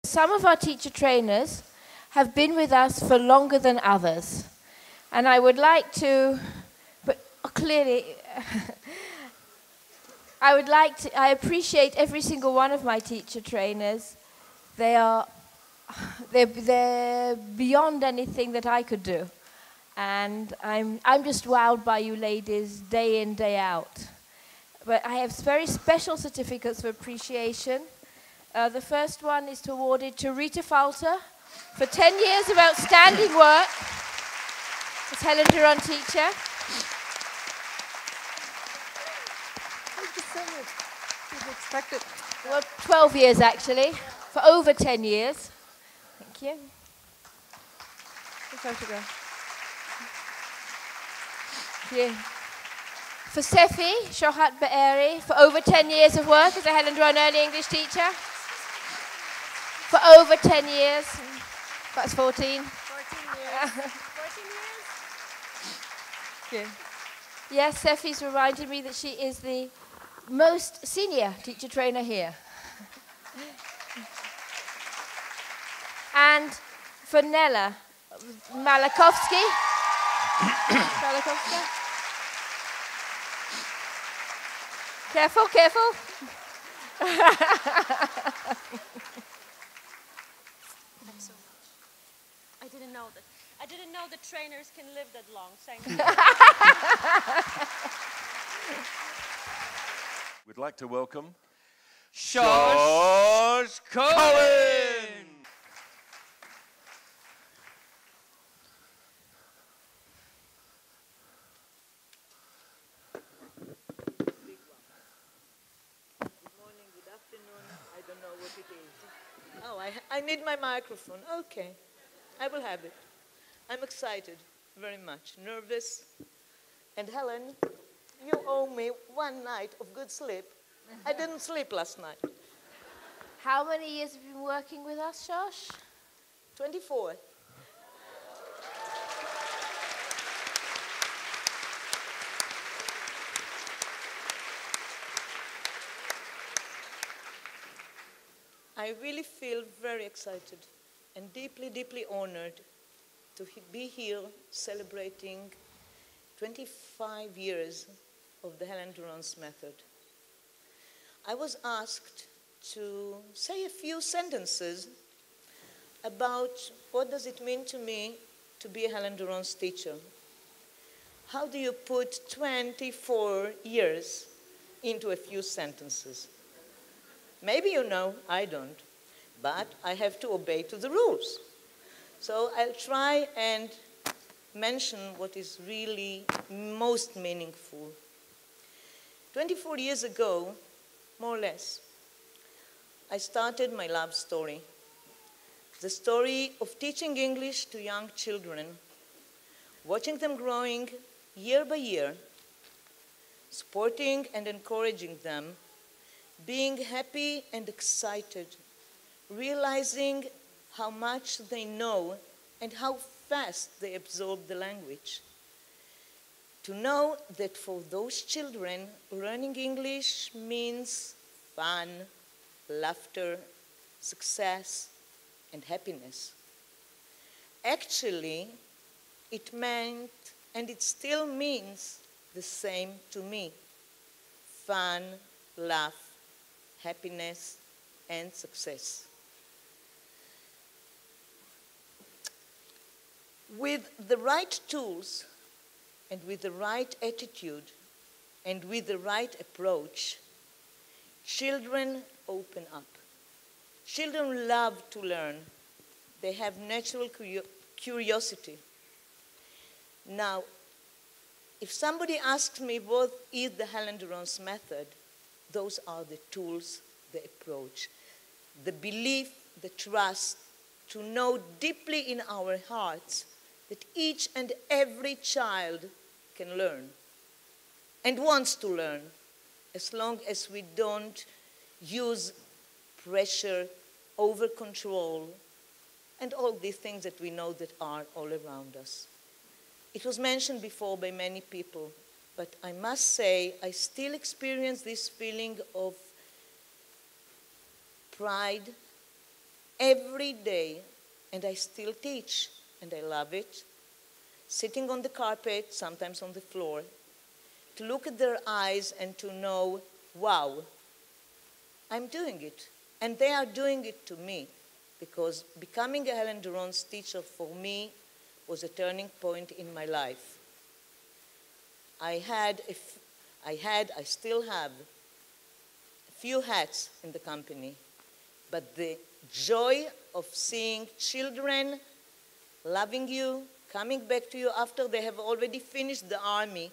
Some of our teacher trainers have been with us for longer than others. And I would like to, but clearly, I appreciate every single one of my teacher trainers. They're beyond anything that I could do. And I'm just wowed by you ladies day in, day out. But I have very special certificates of appreciation. The first one is awarded to Rita Falter for 10 years of outstanding work as Helen Duran teacher. Thank you so much. You've expected. Well, 12 years actually, for over 10 years. Thank you. The photograph. Yeah. For Sefi Shohat Be'eri, for over 10 years of work as a Helen Duran Early English teacher. For over 10 years. That's 14. 14 years. 14 years? Yeah. Yes, Sefi's reminded me that she is the most senior teacher trainer here. And for Nella Malakovsky. Malakovska. Careful, careful. Thanks so much. I didn't know that. I didn't know that trainers can live that long. Thank you. We'd like to welcome Josh Cohen. I don't know what it is. Oh, I need my microphone. Okay, I will have it. I'm excited, very much. Nervous. And Helen, you owe me one night of good sleep. I didn't sleep last night. How many years have you been working with us, Josh? 24. I really feel very excited and deeply, deeply honored to be here celebrating 25 years of the Helen Duran's method. I was asked to say a few sentences about what does it mean to me to be a Helen Duran's teacher. How do you put 24 years into a few sentences? Maybe you know, I don't, but I have to obey to the rules. So I'll try and mention what is really most meaningful. 24 years ago, more or less, I started my love story. The story of teaching English to young children, watching them growing year by year, supporting and encouraging them, being happy and excited, realizing how much they know and how fast they absorb the language. To know that for those children, learning English means fun, laughter, success, and happiness. Actually, it meant, and it still means, the same to me. Fun, laugh, happiness, and success. With the right tools, and with the right attitude, and with the right approach, children open up. Children love to learn. They have natural curiosity. Now, if somebody asks me what is the Helen Duran's method, those are the tools, the approach, the belief, the trust, to know deeply in our hearts that each and every child can learn and wants to learn, as long as we don't use pressure, over-control, and all these things that we know that are all around us. It was mentioned before by many people, but I must say I still experience this feeling of pride every day, and I still teach, and I love it, sitting on the carpet, sometimes on the floor, to look at their eyes and to know, wow, I'm doing it. And they are doing it to me, because becoming a Helen Durance teacher for me was a turning point in my life. I still have a few hats in the company, but the joy of seeing children loving you, coming back to you after they have already finished the army,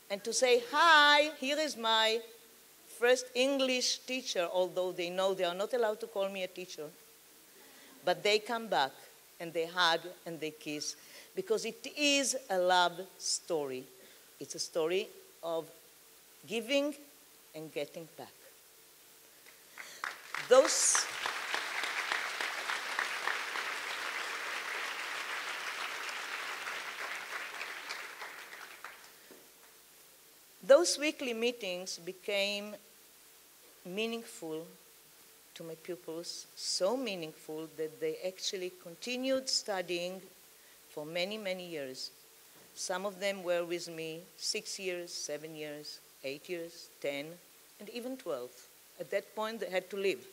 and to say, hi, here is my first English teacher, although they know they are not allowed to call me a teacher. But they come back, and they hug, and they kiss, because it is a love story. It's a story of giving and getting back. Those weekly meetings became meaningful to my pupils, so meaningful that they actually continued studying for many, many years. Some of them were with me 6 years, 7 years, 8 years, 10, and even 12. At that point, they had to leave.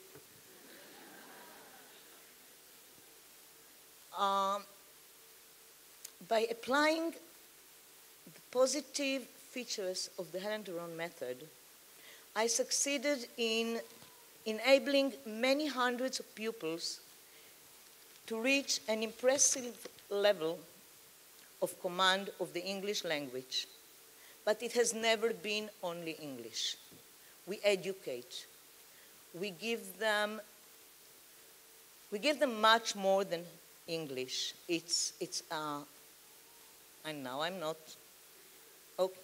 By applying the positive features of the Helen Durance method, I succeeded in enabling many hundreds of pupils to reach an impressive level of command of the English language. But it has never been only English. We educate. We give them much more than English. And now I'm not, okay.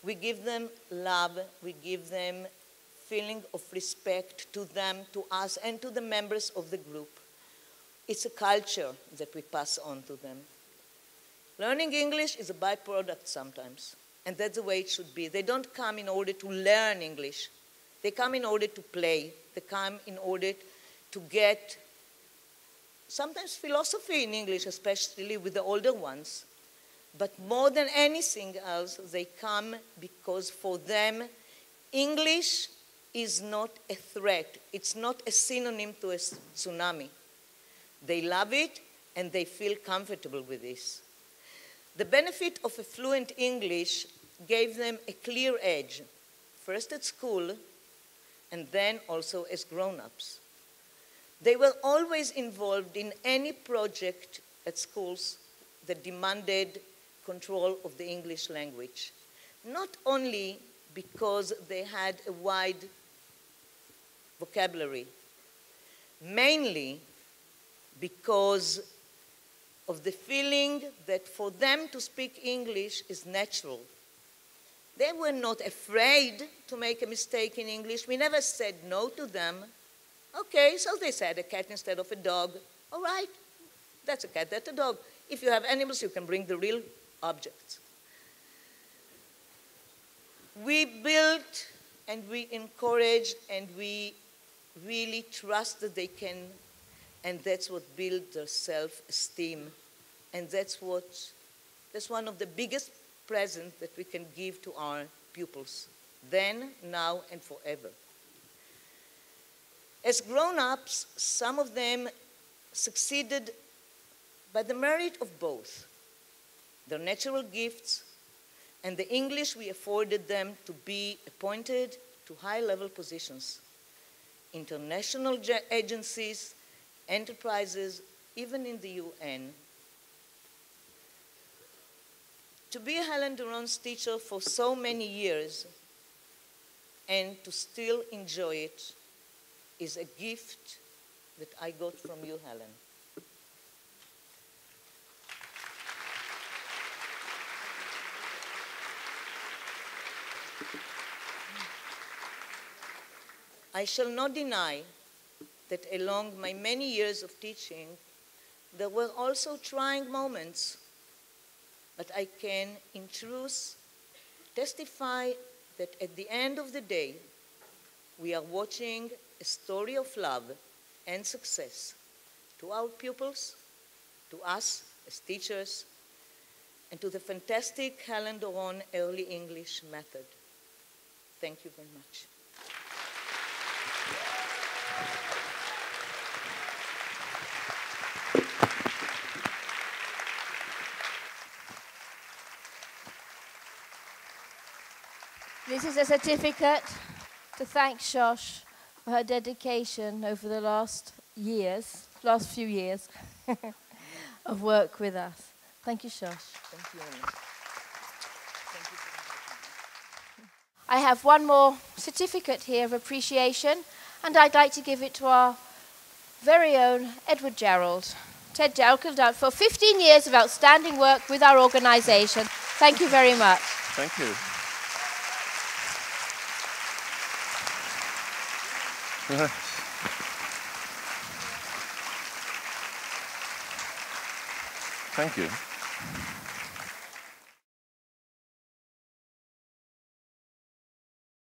We give them love, we give them feeling of respect to them, to us, and to the members of the group. It's a culture that we pass on to them. Learning English is a byproduct sometimes, and that's the way it should be. They don't come in order to learn English. They come in order to play. They come in order to get sometimes philosophy in English, especially with the older ones. But more than anything else, they come because for them, English is not a threat. It's not a synonym to a tsunami. They love it, and they feel comfortable with this. The benefit of a fluent English gave them a clear edge, first at school, and then also as grown-ups. They were always involved in any project at schools that demanded control of the English language, not only because they had a wide vocabulary, mainly because of the feeling that for them to speak English is natural. They were not afraid to make a mistake in English. We never said no to them. Okay, so they said a cat instead of a dog. All right, that's a cat, that's a dog. If you have animals, you can bring the real objects. We built and we encouraged and we really trust that they can, and that's what built their self-esteem. And that's one of the biggest presents that we can give to our pupils, then, now, and forever. As grown-ups, some of them succeeded by the merit of both their natural gifts and the English we afforded them to be appointed to high-level positions, international agencies, enterprises, even in the UN. To be a Helen Durance teacher for so many years and to still enjoy it is a gift that I got from you, Helen. I shall not deny that along my many years of teaching, there were also trying moments, but I can in truth testify that at the end of the day, we are watching a story of love and success to our pupils, to us as teachers, and to the fantastic Helen Doron Early English Method. Thank you very much. This is a certificate to thank Shosh for her dedication over the last few years of work with us. Thank you, Shosh. Thank you, Anna. Thank you for inviting me. I have one more certificate here of appreciation, and I'd like to give it to our very own Edward Gerald. Ted Gerald, for 15 years of outstanding work with our organisation. Thank you very much. Thank you. Thank you.